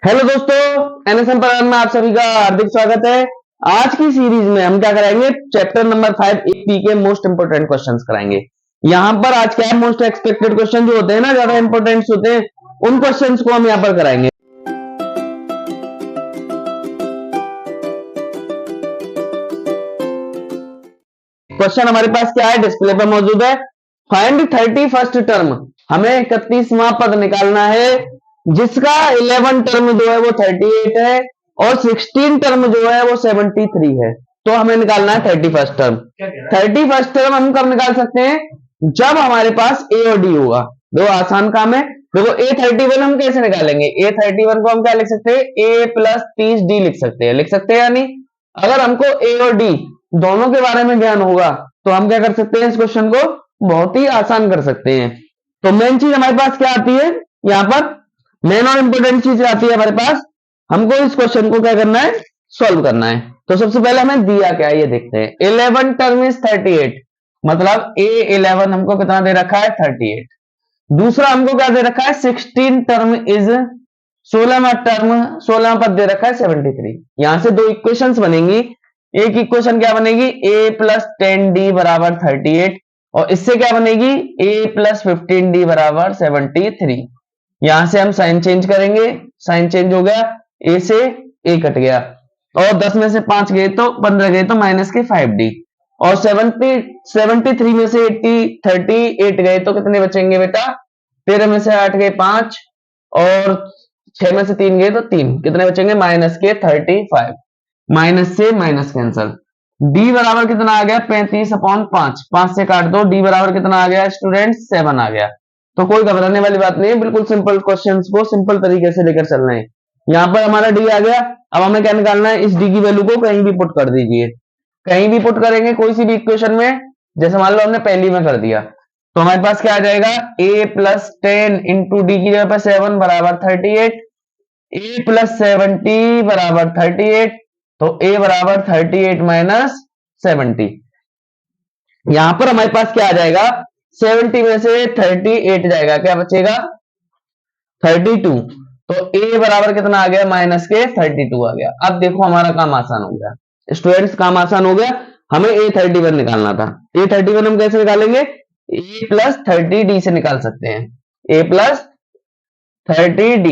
Hello दोस्तों, NSM पर में आप सभी का हार्दिक स्वागत है। आज की सीरीज में हम क्या कराएंगे, चैप्टर नंबर 5 एपी के मोस्ट इंपोर्टेंट क्वेश्चंस कराएंगे। यहाँ पर आज क्या है, मोस्ट एक्सपेक्टेड क्वेश्चन जो होते हैं ना, ज्यादा इंपोर्टेंट होते हैं, उन क्वेश्चंस को हम यहाँ पर कराएंगे। क्वेश्चन हमारे पास क्या है, डिस्प्ले पर मौजूद है। फाइंड 31st टर्म, हमें 31वां पद निकालना है जिसका 11 टर्म जो है वो 38 है और 16 टर्म जो है वो 73 है। तो हमें निकालना है 31st टर्म। 31st टर्म हम कब निकाल सकते हैं, जब हमारे पास ए और डी होगा। दो आसान काम है। देखो A31 हम कैसे निकालेंगे, A31 को हम क्या लिख सकते हैं, A प्लस 30D लिख सकते हैं, या नहीं। अगर हमको ए और डी दोनों के बारे में ज्ञान होगा तो हम क्या कर सकते हैं, इस क्वेश्चन को बहुत ही आसान कर सकते हैं। तो मेन चीज हमारे पास क्या आती है, यहाँ पर मेन और इंपोर्टेंट चीज आती है हमारे पास, हमको इस क्वेश्चन को क्या करना है, सॉल्व करना है। तो सबसे पहले हमें दिया क्या है ये देखते हैं। 11 टर्म इज 38, मतलब A11 हमको कितना दे रखा है, 38। दूसरा हमको क्या दे रखा है, 16 टर्म इज 16वां टर्म, 16वां पद दे रखा है 73। यहां से दो इक्वेशंस बनेंगी। एक इक्वेशन क्या बनेगी, a प्लस 10d बराबर 38, और इससे क्या बनेगी, a प्लस 15d बराबर 73। यहां से हम साइन चेंज करेंगे, साइन चेंज हो गया, a से a कट गया, और 10 में से 5 गए तो 15 गए तो माइनस के 5d, और 73 में से 38 गए तो कितने बचेंगे बेटा, 13 में से 8 गए 5, और 6 में से 3 गए तो 3, कितने बचेंगे, माइनस के 35। माइनस से माइनस कैंसल, d बराबर कितना आ गया, 35/5, 5 से काट दो, d बराबर कितना आ गया स्टूडेंट्स, 7 आ गया। तो कोई घबराने वाली बात नहीं है, बिल्कुल सिंपल क्वेश्चंस को सिंपल तरीके से लेकर चलना है। यहाँ पर हमारा d आ गया। अब हमें क्या निकालना है, इस d की वैल्यू को कहीं भी पुट कर दीजिए, कहीं भी पुट करेंगे कोई सी भी इक्वेशन में। जैसे मान लो हमने पहली में कर दिया तो हमारे पास क्या आ जाएगा, a प्लस 10 इंटू डी की जगह पर 7 बराबर 38, a प्लस 70 बराबर 38, तो a बराबर 38 माइनस 70। यहां पर हमारे पास क्या आ जाएगा, 70 में से 38 जाएगा, क्या बचेगा 32। तो a बराबर कितना आ गया, माइनस के 32 आ गया। अब देखो हमारा काम आसान हो गया स्टूडेंट्स, काम आसान हो गया। हमें A31 निकालना था। A31 हम कैसे निकालेंगे, a प्लस 30d से निकाल सकते हैं, a प्लस 30d।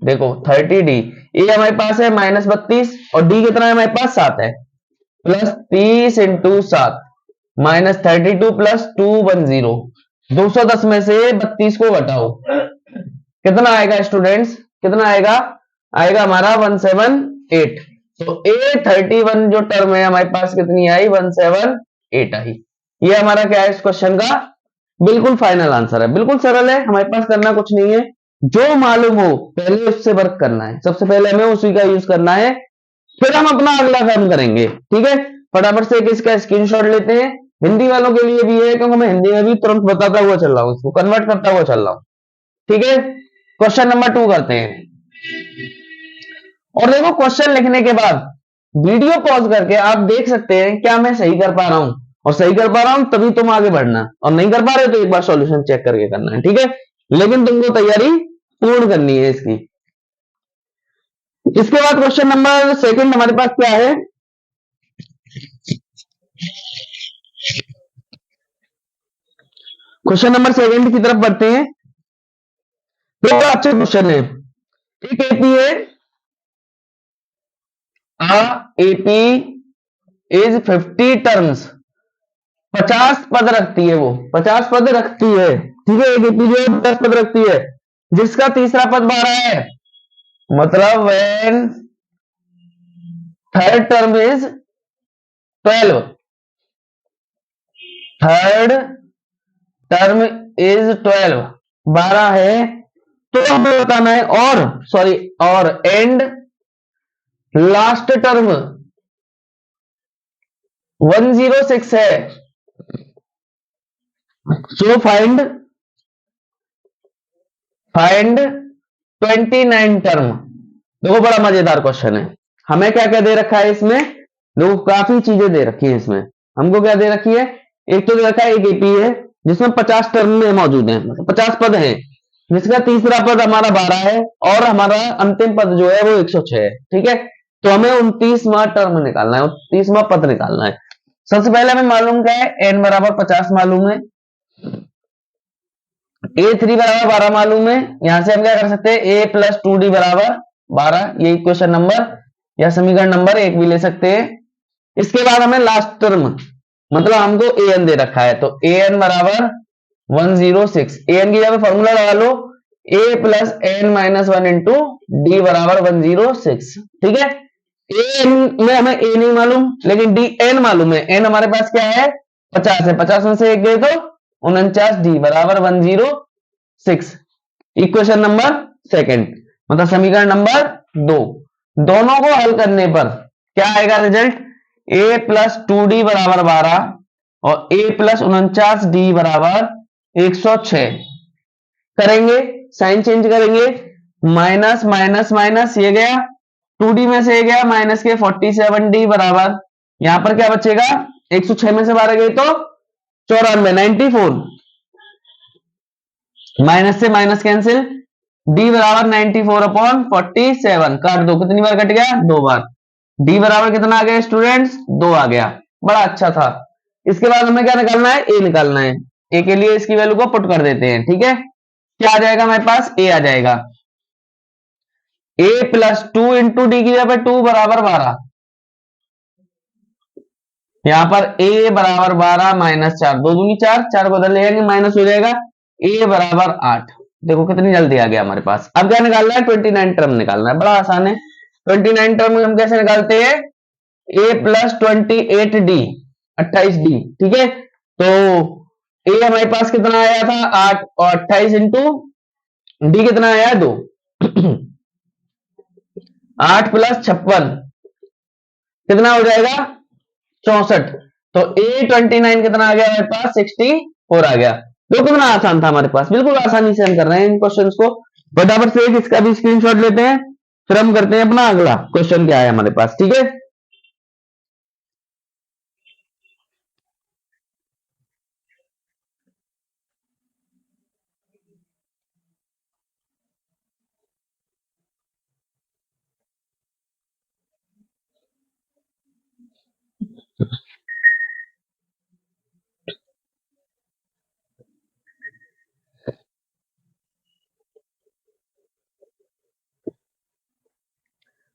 देखो 30d, ए हमारे पास है -32 और डी कितना है हमारे पास 7 है, प्लस 30 इंटू 7 माइनस 32 प्लस 210। 210 में से 32 को घटाओ, कितना आएगा स्टूडेंट्स, कितना आएगा, आएगा हमारा 178। तो A31 जो टर्म है हमारे पास कितनी आई, 178 आई। ये हमारा क्या है इस क्वेश्चन का बिल्कुल फाइनल आंसर है। बिल्कुल सरल है, हमारे पास करना कुछ नहीं है, जो मालूम हो पहले उससे वर्क करना है। सबसे पहले हमें उसी का यूज करना है, फिर हम अपना अगला काम करेंगे। ठीक है, फटाफट से इसका स्क्रीनशॉट लेते हैं। हिंदी वालों के लिए भी है, क्योंकि मैं हिंदी में भी तुरंत बताता हुआ चल रहा हूँ, इसको कन्वर्ट करता हुआ चल रहा हूँ। ठीक है, क्वेश्चन नंबर 2 करते हैं। और देखो क्वेश्चन लिखने के बाद वीडियो पॉज करके आप देख सकते हैं क्या मैं सही कर पा रहा हूं, और सही कर पा रहा हूं तभी तुम आगे बढ़ना, और नहीं कर पा रहे तो एक बार सॉल्यूशन चेक करके करना है। ठीक है, लेकिन तुमको तैयारी पूर्ण करनी है इसकी। इसके बाद क्वेश्चन नंबर 2 हमारे पास क्या है, क्वेश्चन नंबर 7 की तरफ बढ़ते हैं। तो अच्छा क्वेश्चन है, एक एपी है, एपी इज 50 टर्म्स, 50 पद रखती है, वो 50 पद रखती है। ठीक है, एक एपी जो है 50 पद रखती है, जिसका तीसरा पद 12 है, मतलब when third term is 12, third term is 12, 12 है, तो हमें बताना है, और सॉरी, और एंड लास्ट टर्म 106 है, सो फाइंड 29 टर्म। देखो बड़ा मजेदार क्वेश्चन है, हमें क्या क्या दे रखा है इसमें, देखो काफी चीजें दे रखी है इसमें। हमको क्या दे रखी है, एक तो दे रखा है एक एपी है जिसमें 50 टर्म में मौजूद है, मतलब 50 पद हैं, जिसका तीसरा पद हमारा 12 है और हमारा अंतिम पद जो है वो 106 है। ठीक है, तो हमें 29वां टर्म निकालना है, 29वां पद निकालना है। सबसे पहले हमें मालूम क्या है, n बराबर 50 मालूम है, a3 बराबर 12 मालूम है। यहां से हम क्या कर सकते हैं, a प्लस 2d बराबर 12, ये इक्वेशन नंबर या समीकरण नंबर 1 भी ले सकते हैं। इसके बाद हमें लास्ट टर्म, मतलब हमको an दे रखा है, तो an बराबर 106, an की जगह फॉर्मूला लगा लो, a plus n minus 1 into D बराबर 106। ठीक है, an में हमें a नहीं मालूम लेकिन dn मालूम है। n हमारे पास क्या है, 50 है, 50 में से एक गए तो 49, d बराबर 106। इक्वेशन नंबर सेकंड, मतलब समीकरण नंबर 2, दोनों को हल करने पर क्या आएगा रिजल्ट, a प्लस 2d बराबर 12 और a प्लस 49d बराबर 106। करेंगे, साइन चेंज करेंगे, माइनस माइनस माइनस, ये गया 2d में से ये गया माइनस के 47d बराबर, यहां पर क्या बचेगा, 106 में से 12 गए तो 94, 94, माइनस से माइनस कैंसिल, d बराबर 94 अपॉन 47, काट दो, कितनी बार कट गया, 2 बार। d बराबर कितना आ गया स्टूडेंट्स, 2 आ गया, बड़ा अच्छा था। इसके बाद हमें क्या निकालना है, a निकालना है। a के लिए इसकी वैल्यू को पुट कर देते हैं। ठीक है, क्या आ जाएगा हमारे पास, a आ जाएगा, a प्लस 2 इंटू डी की जगह पर 2 बराबर 12, यहां पर a बराबर 12 माइनस 4, 2 दूनी 4, 4 को उधर ले जाएंगे माइनस हो जाएगा, a बराबर 8। देखो कितनी जल्दी आ गया हमारे पास। अब क्या निकालना है, 29 टर्म निकालना है, बड़ा आसान है। 29 टर्म हम कैसे निकालते हैं, a प्लस 28d, 28d। ठीक है, तो a हमारे पास कितना आया था 8 और 28 इंटू डी कितना आया 2, 8 प्लस 56 कितना हो जाएगा 64, तो A29 कितना आ गया हमारे पास 64 आ गया। जो कितना आसान था हमारे पास, बिल्कुल आसानी से हम कर रहे हैं इन क्वेश्चंस को। फटाफट से इसका भी स्क्रीनशॉट लेते हैं, फिर हम करते हैं अपना अगला क्वेश्चन क्या है हमारे पास। ठीक है,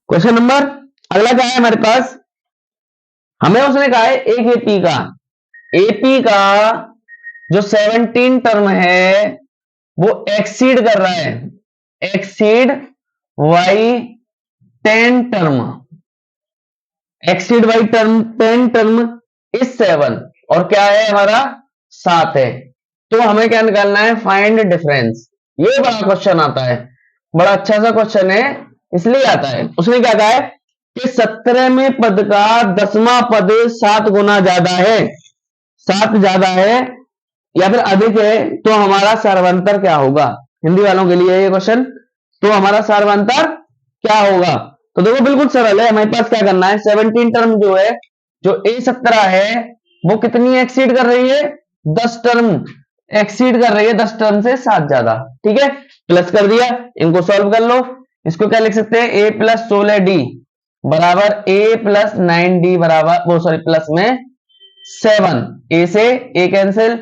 क्वेश्चन नंबर अगला क्या है हमारे पास, हमें उसने कहा है एक एपी का जो 17 टर्म है वो एक्सीड कर रहा है, exceed Y 10 term, exceed by term 10 term is 7, और क्या है हमारा 7 है। तो हमें क्या निकालना है, फाइंड डिफरेंस। ये बड़ा क्वेश्चन आता है, बड़ा अच्छा सा क्वेश्चन है, इसलिए आता है। उसने क्या कहा है कि 17वें पद का 10वां पद 7 गुना ज्यादा है, 7 ज्यादा है या फिर अधिक है, तो हमारा सर्वांतर क्या होगा। हिंदी वालों के लिए ये क्वेश्चन, तो हमारा सर्वांतर क्या होगा। तो देखो बिल्कुल सरल है, हमारे पास क्या करना है, 17 टर्म जो है, जो A17 है वो कितनी एक्सीड कर रही है, 10 टर्म एक्सीड कर रही है, 10 टर्म से 7 ज्यादा। ठीक है, प्लस कर दिया, इनको सॉल्व कर लो। इसको क्या लिख सकते हैं, a प्लस 16d बराबर a प्लस 9d बराबर, वो सॉरी प्लस में 7, a से a कैंसिल,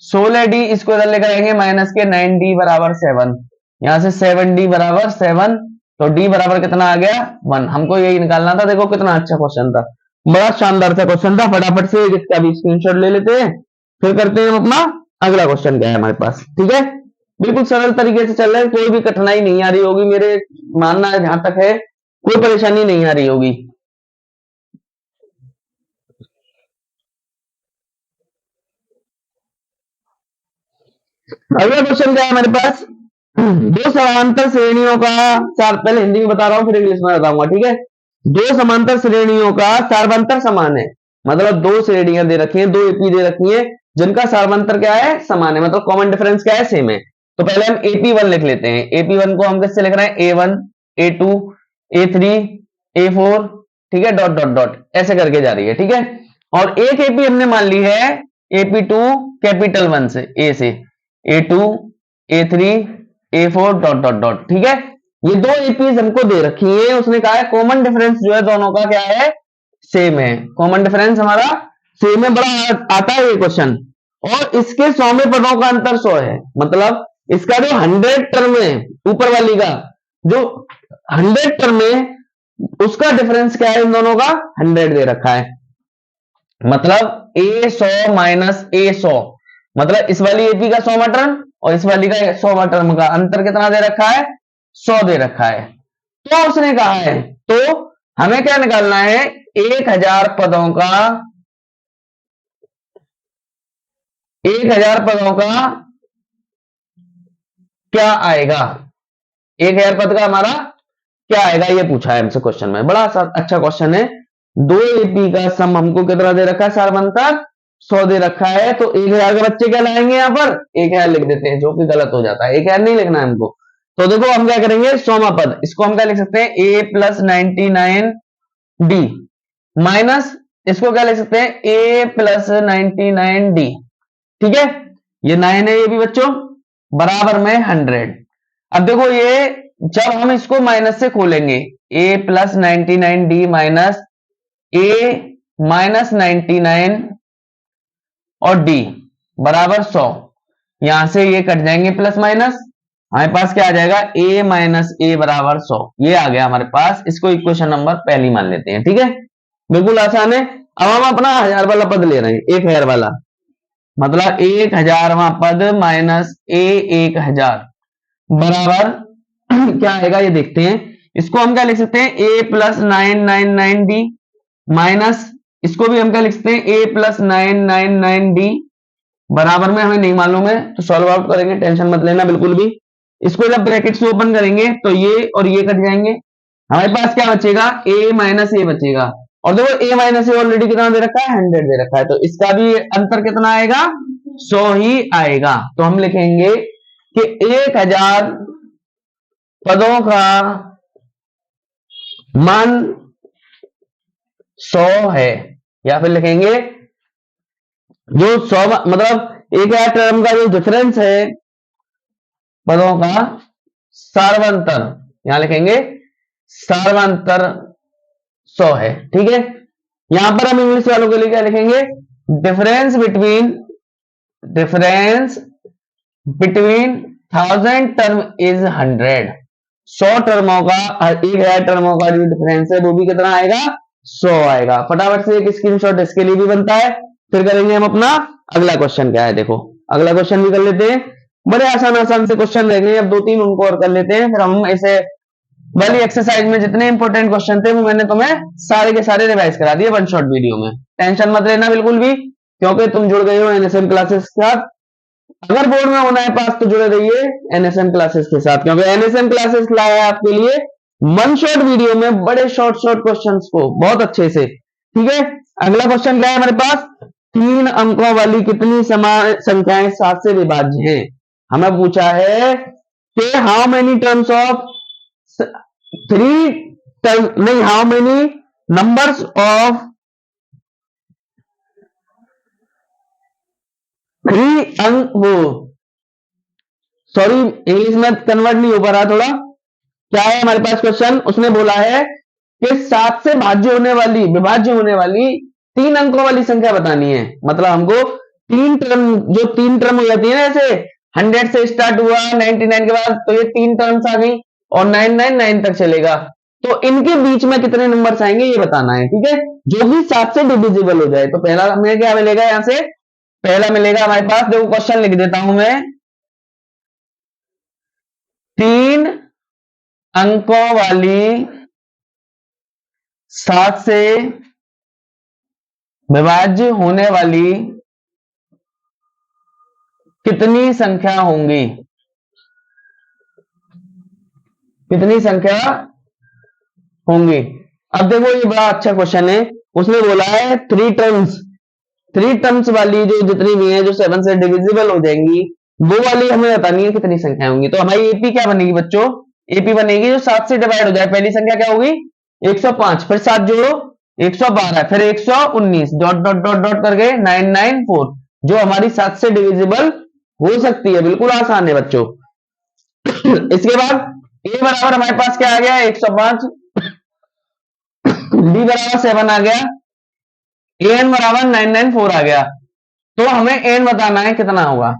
16d इसको इधर लेकर आएंगे माइनस के, 9d बराबर 7, यहां से 7d बराबर 7, तो d बराबर कितना आ गया 1। हमको यही निकालना था। देखो कितना अच्छा क्वेश्चन था, बड़ा शानदार सा क्वेश्चन था। फटाफट से इसका भी स्क्रीनशॉट ले लेते हैं, फिर करते हैं अपना अगला क्वेश्चन क्या है हमारे पास। ठीक है, बिल्कुल सरल तरीके से चल रहा है, कोई भी कठिनाई नहीं आ रही होगी, मेरे मानना जहां तक है कोई परेशानी नहीं आ रही होगी। अगला क्वेश्चन क्या है हमारे पास, दो समांतर श्रेणियों का सार, पहले हिंदी में बता रहा हूं फिर इंग्लिश में बताऊंगा। ठीक है, दो समांतर श्रेणियों का सार्वंतर समान है, मतलब दो श्रेणियां दे रखी हैं, दो एपी दे रखी हैं जिनका सार्वंतर क्या है, समान है, मतलब कॉमन डिफरेंस क्या है, सेम है। तो पहले हम AP1 लिख लेते हैं। AP1 को हम किससे लिख रहे हैं, A1 A2 A3 A4, ठीक है, डॉट डॉट डॉट ऐसे करके जा रही है। ठीक है, और एक एपी हमने मान ली है AP2 कैपिटल 1 से, A से, A2 A3 A4 dot dot dot. ठीक है, ये दो एपीज हमको दे रखी है, उसने कहा है कॉमन डिफरेंस जो है दोनों का क्या है, सेम है। कॉमन डिफरेंस हमारा सेम है, बड़ा आता है ये क्वेश्चन। और इसके 100वें पदों का अंतर 100 है, मतलब इसका जो 100 टर्म है ऊपर वाली का, जो 100 टर्म है उसका डिफरेंस क्या है, इन दोनों का 100 दे रखा है। मतलब A100 माइनस A100, मतलब इस वाली एपी का 100वां टर्म और इस वाली का 100वां टर्म का अंतर कितना दे रखा है, 100 दे रखा है। तो उसने कहा है, तो हमें क्या निकालना है, 1000 पदों का, 1000 पदों का क्या आएगा, 1000 पद का हमारा क्या आएगा, ये पूछा है हमसे क्वेश्चन में। बड़ा अच्छा क्वेश्चन है। दो एपी का सम हमको कितना दे रखा है, सार्वंतर 100 दे रखा है। तो 1000 के बच्चे क्या लाएंगे, यहाँ पर 1000 लिख देते हैं, जो कि गलत हो जाता है, 1000 नहीं लिखना है हमको। तो देखो हम क्या करेंगे, 100वां पद, इसको हम क्या लिख सकते हैं, A प्लस 99D माइनस इसको क्या लिख सकते हैं, A प्लस 99D। ठीक है, ये 9 है ये भी बच्चों, बराबर में 100। अब देखो ये जब हम इसको माइनस से खोलेंगे, A plus 99D minus A minus 99 और D बराबर 100, यहां से ये कट जाएंगे प्लस माइनस, हमारे पास क्या आ जाएगा, A माइनस A बराबर 100। ये आ गया हमारे पास, इसको इक्वेशन नंबर पहली मान लेते हैं। ठीक है, बिल्कुल आसान है। अब हम अपना 1000 वाला पद ले रहे हैं, 1000 वाला, मतलब 1000वां पद माइनस A 1000 बराबर क्या आएगा, ये देखते हैं। इसको हम क्या लिख सकते हैं, A प्लस 999D माइनस इसको भी हम क्या लिख सकते हैं, A प्लस 999D बराबर में, हमें नहीं मालूम है तो सॉल्व आउट करेंगे, टेंशन मत लेना बिल्कुल भी। इसको जब ब्रैकेट से ओपन करेंगे तो ये और ये कट जाएंगे, हमारे पास क्या बचेगा, A माइनस A बचेगा। और देखो A माइनस A ऑलरेडी कितना दे रखा है, 100 दे रखा है, तो इसका भी अंतर कितना आएगा, 100 ही आएगा। तो हम लिखेंगे कि 1000 पदों का मान 100 है, या फिर लिखेंगे जो 100 मतलब 1000 टर्म का जो डिफरेंस है पदों का सार्वंतर, यहां लिखेंगे सार्वंतर 100 है। ठीक है, यहां पर हम इंग्लिश वालों के लिए क्या लिखेंगे, डिफरेंस बिटवीन 1000 टर्म इज 100। 100 टर्मों का, 1000 टर्मों का जो डिफरेंस है वो भी कितना आएगा, 100 आएगा। फटाफट से एक स्क्रीनशॉट इसके लिए भी बनता है, फिर करेंगे हम अपना अगला क्वेश्चन। क्या है देखो, अगला क्वेश्चन भी कर लेते हैं, बड़े आसान से क्वेश्चन रहेंगे, अब 2-3 उनको और कर लेते हैं, फिर हम ऐसे वाली एक्सरसाइज में जितने इंपॉर्टेंट क्वेश्चन थे वो मैंने तुम्हें सारे के सारे रिवाइज करा दिए वन शॉट वीडियो में। टेंशन मत लेना बिल्कुल भी, क्योंकि तुम जुड़ गए हो एनएसएम क्लासेस के साथ। अगर बोर्ड में होना है पास तो जुड़े रहिए एनएसएम क्लासेस के साथ, क्योंकि एनएसएम क्लासेस लाया है आपके लिए वन शॉट वीडियो में बड़े शॉर्ट क्वेश्चंस को बहुत अच्छे से। ठीक है, अगला क्वेश्चन क्या है हमारे पास, 3 अंकों वाली कितनी समान संख्याएं 7 से विभाज्य हैं। हमें पूछा है कि हाउ मेनी टर्म्स ऑफ 3 नहीं, हाउ मेनी नंबर्स ऑफ 3 अंक, वो सॉरी इंग्लिश में कन्वर्ट नहीं हो पा रहा थोड़ा। क्या है हमारे पास क्वेश्चन, उसने बोला है कि 7 से विभाज्य होने वाली 3 अंकों वाली संख्या बतानी है। मतलब हमको 3 टर्म हो जाती है ना, जैसे 100 से स्टार्ट हुआ 99 के बाद, तो ये 3 टर्म्स आ गई और 999 तक चलेगा, तो इनके बीच में कितने नंबर्स आएंगे ये बताना है। ठीक है, जो भी 7 से डिविजिबल हो जाए। तो पहला हमें क्या मिलेगा, यहां से पहला मिलेगा हमारे पास, देखो क्वेश्चन लिख देता हूं मैं, 3 अंकों वाली 7 से विभाज्य होने वाली कितनी संख्या होंगी, कितनी संख्या होंगी। अब देखो ये बड़ा अच्छा क्वेश्चन है, उसने बोला है 3 टर्म्स वाली जो जितनी भी है जो 7 से डिविजिबल हो जाएंगी वो वाली हमें बतानी है कितनी संख्या होंगी। तो हमारी एपी क्या बनेगी बच्चों, एपी बनेगी जो 7 से डिवाइड हो जाए। पहली संख्या क्या होगी 105, फिर 7 जोड़ो 112, फिर 119 डॉट डॉट डॉट डॉट करके 994, जो हमारी 7 से डिविजिबल हो सकती है। बिल्कुल आसान है बच्चों। इसके बाद ए बराबर हमारे पास क्या आ गया 105, डी बराबर 7 आ गया, एन बराबर 994 आ गया। तो हमें एन बताना है कितना होगा,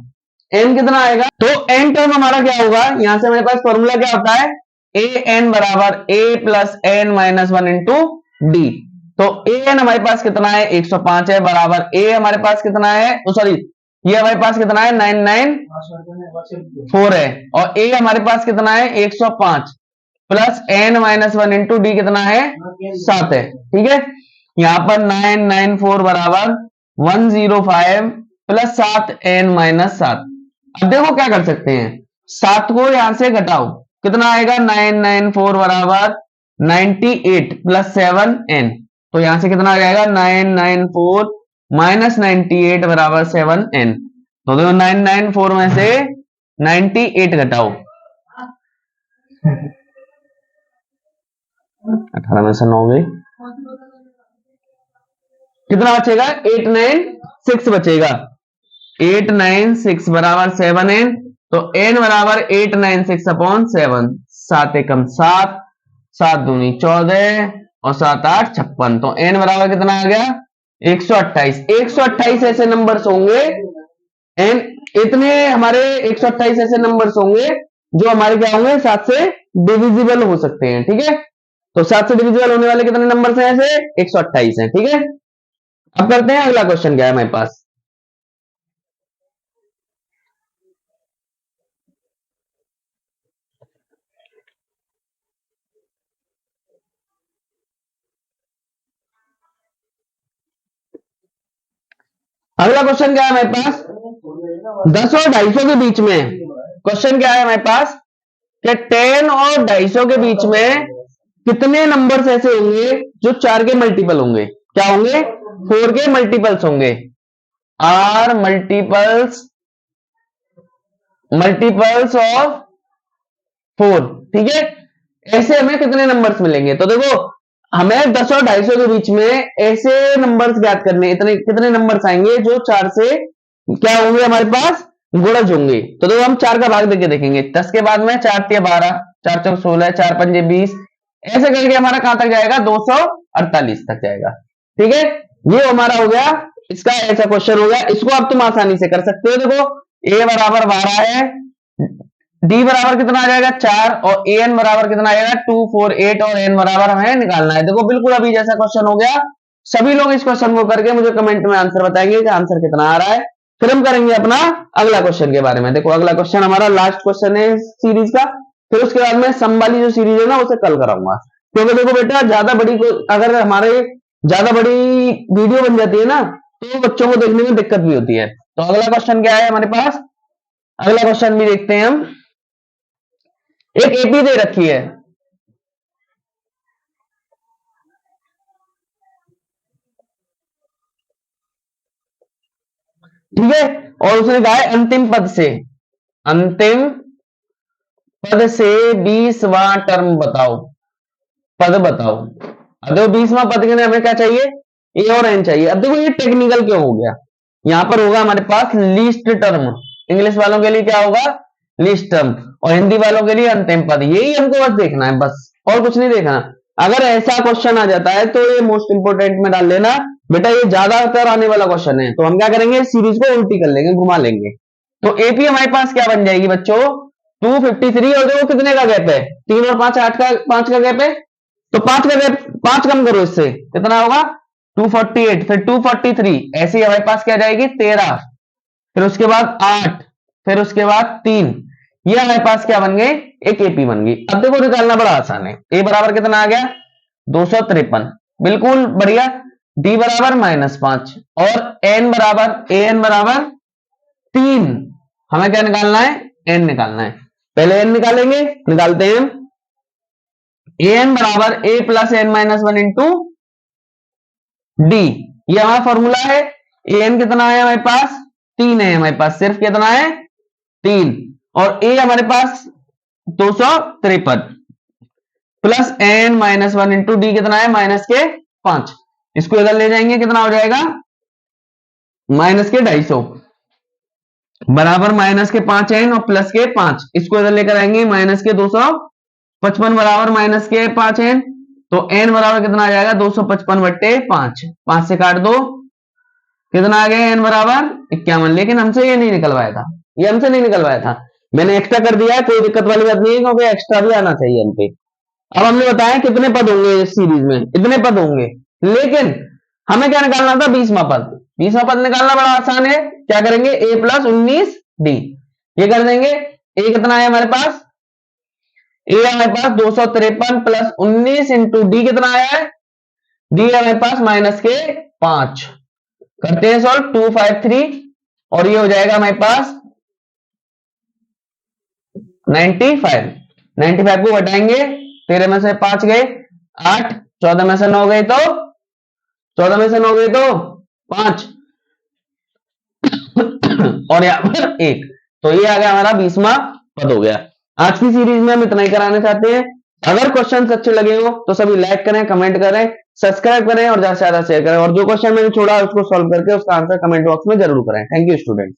एन कितना आएगा। तो एन टर्म हमारा क्या होगा, यहां से मेरे पास फॉर्मूला क्या होता है, ए एन बराबर A plus N minus one into D. तो ए एन हमारे पास कितना है 105 है, बराबर ए हमारे पास कितना है, सॉरी ये हमारे पास कितना है 994 है, और ए हमारे पास कितना है 105 plus N minus one into D कितना है 7 है। ठीक है, यहां पर 994 बराबर 105 प्लस 7 एन माइनस 7। अब देखो क्या कर सकते हैं, 7 को यहां से घटाओ, कितना आएगा 994 बराबर 98 प्लस 7 एन। तो यहां से कितना आ जाएगा 994 माइनस 98 बराबर 7 एन। तो देखो 994 में से 98 घटाओ, 18 में से 9 गई, कितना बचेगा 896 बचेगा, 896 बराबर 7 एन। तो एन बराबर 896 अपॉन 7, 7 एकम 7, 7 दूनी 14 और 7 8 56। तो एन बराबर कितना आ गया 128। 128 ऐसे नंबर्स होंगे, एन इतने हमारे 128 ऐसे नंबर्स होंगे जो हमारे क्या होंगे 7 से डिविजिबल हो सकते हैं। ठीक है, तो 7 से डिविजिबल होने वाले कितने नंबर्स हैं ऐसे 128 हैं। ठीक है, अब करते हैं अगला क्वेश्चन क्या है हमारे पास। अगला क्वेश्चन क्या है हमारे पास, 10 और 250 के बीच में क्वेश्चन क्या है हमारे पास कि 10 और 250 के बीच में कितने नंबर्स ऐसे होंगे जो 4 के मल्टीपल होंगे, क्या होंगे 4 के मल्टीपल्स होंगे, आर मल्टीपल्स ऑफ 4। ठीक है, ऐसे हमें कितने नंबर्स मिलेंगे। तो देखो हमें 10 और 250 के बीच में ऐसे नंबर्स ज्ञात करने, इतने कितने नंबर्स आएंगे जो 4 से क्या होंगे हमारे पास गुणज होंगे। तो देखो हम 4 का भाग देके देखेंगे, 10 के बाद में 4 तिया 12, 4 चौक 16, 4 पंजे 20, ऐसे करके हमारा कहां तक जाएगा 248 तक जाएगा। ठीक है, ये हमारा हो गया, इसका ऐसा क्वेश्चन हो गया। इसको अब तुम आसानी से कर सकते हो। देखो ए बराबर 12 है, डी बराबर कितना आ जाएगा 4, और ए एन बराबर कितना आ जाएगा 248, और एन बराबर हमें निकालना है। देखो बिल्कुल अभी जैसा क्वेश्चन हो गया। सभी लोग इस क्वेश्चन को करके मुझे कमेंट में आंसर बताएंगे कि आंसर कितना आ रहा है। फिर हम करेंगे अपना अगला क्वेश्चन के बारे में। देखो अगला क्वेश्चन हमारा लास्ट क्वेश्चन है सीरीज का, फिर उसके बाद में सम वाली जो सीरीज है ना उसे कल कराऊंगा। क्योंकि देखो बेटा ज्यादा बड़ी अगर हमारे ज्यादा बड़ी वीडियो बन जाती है ना तो बच्चों को देखने में दिक्कत भी होती है। तो अगला क्वेश्चन क्या है हमारे पास, अगला क्वेश्चन भी देखते हैं हम। एक एपी दे रखी है, ठीक है, और उसने कहा है अंतिम पद से 20वां टर्म बताओ, पद बताओ। अब देखो 20वां पद के लिए हमें क्या चाहिए, ए और एन चाहिए। अब देखो ये टेक्निकल क्यों हो गया, यहां पर होगा हमारे पास लीस्ट टर्म, इंग्लिश वालों के लिए क्या होगा लीस्ट टर्म, और हिंदी वालों के लिए अंतिम पद। यही हमको बस देखना है, बस और कुछ नहीं देखना। अगर ऐसा क्वेश्चन आ जाता है तो ये मोस्ट इंपोर्टेंट में डाल लेना बेटा, ये ज्यादातर आने वाला क्वेश्चन है। तो हम क्या करेंगे सीरीज को उल्टी कर लेंगे, घुमा लेंगे। तो एपी हमारे पास क्या बन जाएगी बच्चों 253, और देखो कितने का गैप है 3 और 5 8 का 5 का गैप है। तो 5 का गैप 5 कम करो इससे कितना होगा 248, फिर 243, ऐसे ही हमारे पास क्या जाएगी 13, फिर उसके बाद 8, फिर उसके बाद 3, ये हमारे पास क्या बन गए एक एपी बन गई। अब देखो निकालना बड़ा आसान है, ए बराबर कितना आ गया 253, बिल्कुल बढ़िया। डी बराबर -5, और एन बराबर 3। हमें क्या निकालना है एन निकालना है, पहले एन निकालेंगे, निकालते हैं। एन बराबर A plus N minus one into D, ये हमारा फॉर्मूला है। एन कितना है हमारे पास 3 है, हमारे पास सिर्फ कितना है 3, और ए हमारे पास 253 plus N minus one into D कितना है -5। इसको इधर ले जाएंगे कितना हो जाएगा -250। बराबर माइनस के 5n और प्लस के 5, इसको इधर लेकर आएंगे माइनस के 255 बराबर माइनस के 5n, तो n बराबर कितना आ जाएगा 255/5, 5 से काट दो, कितना आ गया n बराबर 51। लेकिन हमसे ये नहीं निकलवाया था, ये हमसे नहीं निकलवाया था, मैंने एक्स्ट्रा कर दिया है, कोई दिक्कत वाली बात नहीं है क्योंकि एक्स्ट्रा भी आना चाहिए हम पे। अब हमने बताया कितने पद होंगे इस सीरीज में, इतने पद होंगे, लेकिन हमें क्या निकालना था 20वां पद। 20वां पद निकालना बड़ा आसान है, क्या करेंगे a + 19d, ये कर देंगे। a कितना है हमारे पास, a हमारे पास 253 + 19 इंटू डी कितना आया है, डी हमारे पास माइनस के 5, करते हैं सॉल्व, 253 और ये हो जाएगा हमारे पास 95। 95 को घटाएंगे, 13 में से 5 गए 8, 14 में से 9 गए तो 14 में से 9 गए तो 5 और यहाँ पर 1, तो ये आ गया हमारा 20वां पद हो गया। आज की सीरीज में हम इतना ही कराना चाहते हैं। अगर क्वेश्चन अच्छे लगे हो तो सभी लाइक करें, कमेंट करें, सब्सक्राइब करें और ज्यादा से ज्यादा शेयर करें, और जो क्वेश्चन मैंने छोड़ा उसको सॉल्व करके उसका आंसर कमेंट बॉक्स में जरूर करें। Thank you student.